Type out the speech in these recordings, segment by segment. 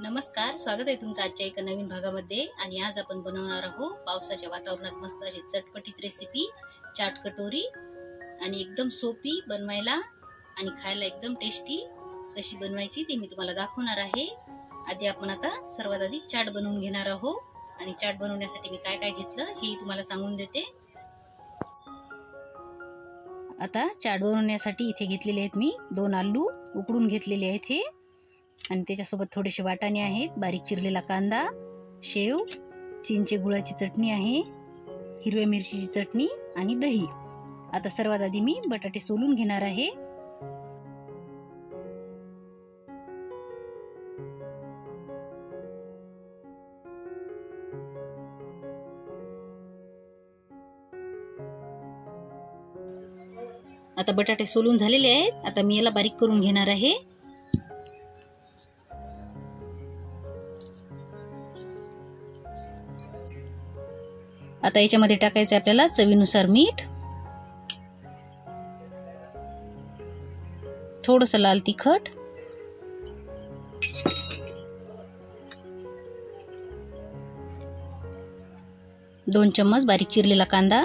नमस्कार, स्वागत आहे तुमचं आजच्या एका नवीन भागामध्ये। आणि आज आपण बनवणार आहोत पावसाच्या वातावरणात मस्त अशी चटपटीत रेसिपी चाट कटोरी। आणि एकदम सोपी बनवायला आणि खायला एकदम टेस्टी कशी बनवायची ते मी तुम्हाला दाखवणार आहे। आधी आपण आता सर्वात आधी चाट बनवून घेणार आहोत। आणि चाट बनवण्यासाठी मी काय काय घेतलं हे तुम्हाला सांगून देते। आता चाट बनवण्यासाठी इथे घेतलेले आहेत मी 2 आलू उकडून घेतलेले आहेत हे। आणि त्याच्यासोबत थोडेसे वाटाणे आहेत, बारीक चिरलेला कांदा, शेव, चिंचे गुळाची चटणी आहे, हिरव्या मिरचीची चटणी आणि दही। आता सर्वात आधी मी बटाटे सोलून घेणार आहे। आता बटाटे सोलून झालेले आहेत। आता मी याला बारीक करून घेणार आहे। आता याच्यामध्ये टाकायचं आपल्याला चवीनुसार मीठ, थोडंसं लाल तिखट, दोन चम्मच बारीक चिरलेला कांदा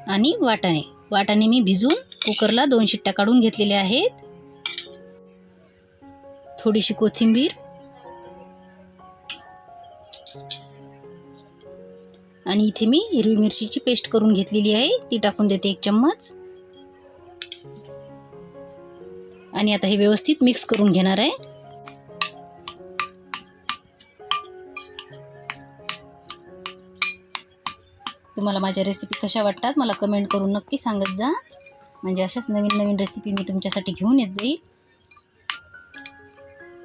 आणि वाटाणे मी भिजून कुकरला 2 शिट्ट्या काढून घेतलेल्या आहेत। थोडीशी कोथिंबीर आणि इथे मी हिरवी मिरचीची पेस्ट करून घेतलेली आहे, ती टाकून देते 1 चम्मच। आणि आता हे व्यवस्थित मिक्स करून घेणार आहे। तुम्हाला माझ्या रेसिपी कशा वाटतात मला कमेंट करून नक्की सांगत जा, म्हणजे अशाच नवीन नवीन रेसिपी मी तुमच्यासाठी घेऊन येत जाईल।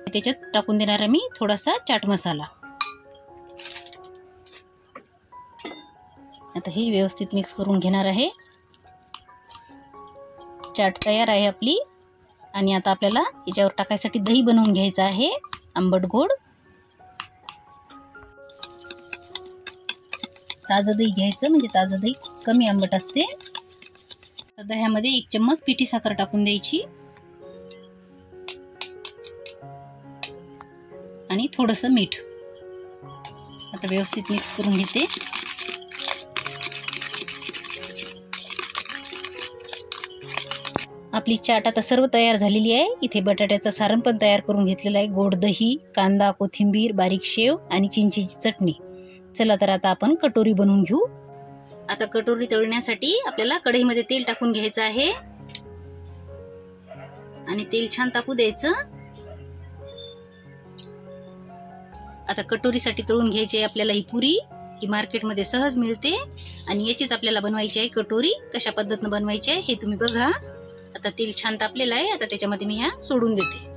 त्याच्यात टाकून देणार आहे मी थोडासा चाट मसाला। आता हे व्यवस्थित मिक्स करून घेणार आहे। चाट तयार आहे आपली। आणि आता आपल्याला याच्यावर टाकायसाठी दही बनवून घ्यायचं आहे, आंबट गोड। ताजं दही घ्यायचं, म्हणजे ताजं दही कमी आंबट असते। दह्यामध्ये 1 चम्मच पिठी साखर टाकून द्यायची आणि थोडंसं मीठ। आता व्यवस्थित मिक्स करून घेते। आपली चाट आता सर्व तयार झालेली आहे। इथे बटाट्याचं सारण पण तयार करून घेतलेलं आहे, गोड दही, कांदा, कोथिंबीर, बारीक शेव आणि चिंचेची चटणी। चला तर आता आपण कटोरी बनवून घेऊ। आता कटोरी तळण्यासाठी आपल्याला कढईमध्ये तेल टाकून घ्यायचं आहे आणि तेल छान तापू द्यायचं। आता कटोरीसाठी तळून घ्यायची आहे आपल्याला ही पुरी, ही मार्केटमध्ये सहज मिळते। आणि याचीच आपल्याला बनवायची आहे कटोरी। कशा पद्धतीने बनवायची आहे हे तुम्ही बघा। आता तेल छान तापलेलं आहे, आता त्याच्यामध्ये मी ह्या सोडून देते।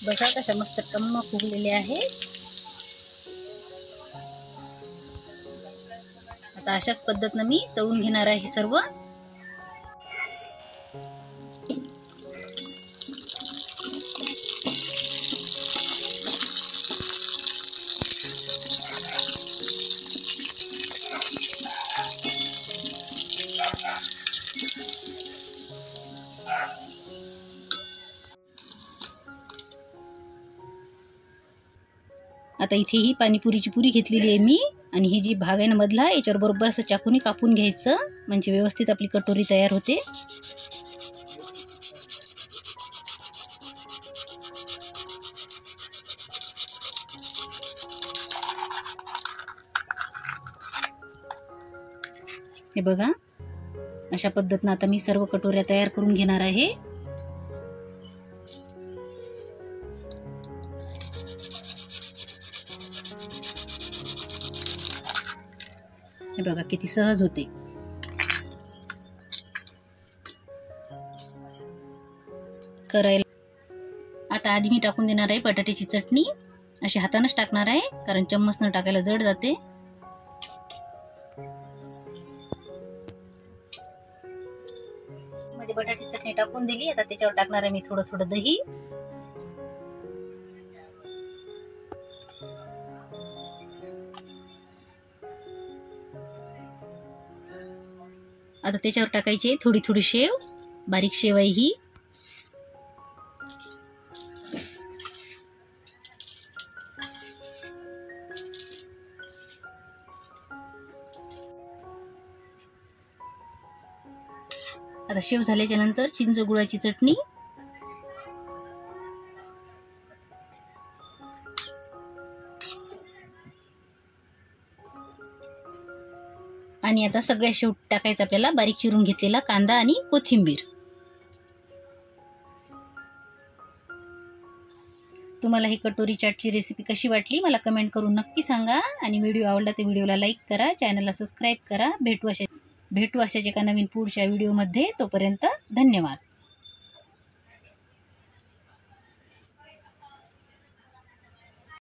बघा कशा मस्त टम्म फुगलेले आहेत। आता अशाच पद्धतीने मी तळून घेणार आहे सर्व। आता इथे ही पाणीपुरीची पुरी घेतलेली आहे मी। आणि ही जी भाग आहे ना मधला, याच्यावर बरोबर असं चाकूने कापून घ्यायचं, म्हणजे व्यवस्थित आपली कटोरी तयार होते। हे बघा अशा पद्धतीने आता मी सर्व कटोऱ्या तयार करून घेणार आहे। हे बघा किती सहज होते। करायला आता आधी मी टाकून देणार आहे बटाट्याची चटणी। अशी हातानेच टाकणार आहे, कारण चम्मच न टाकायला जड जाते। मध्ये बटाट्याची चटणी टाकून दिली। आता त्याच्यावर टाकणार आहे मी थोडं थोडं दही। आता त्याच्यावर टाकायची थोडी थोडी शेव, बारीक शेव आहे ही. आता शेव झाल्याच्या नंतर चिंच गुळाची चटणी, आणि आता सगळ्या शेव टाकायचं आपल्याला बारीक चिरून घेतलेला कांदा आणि कोथिंबीर. तुम्हाला ही कटोरी चाटची रेसिपी कशी वाटली मला कमेंट करून नक्की सांगा. आणि व्हिडिओ आवडला तर व्हिडिओला लाईक करा, चॅनलला सबस्क्राईब करा. भेटू अशाच एका नवीन पुढच्या व्हिडिओमध्ये. तोपर्यंत धन्यवाद.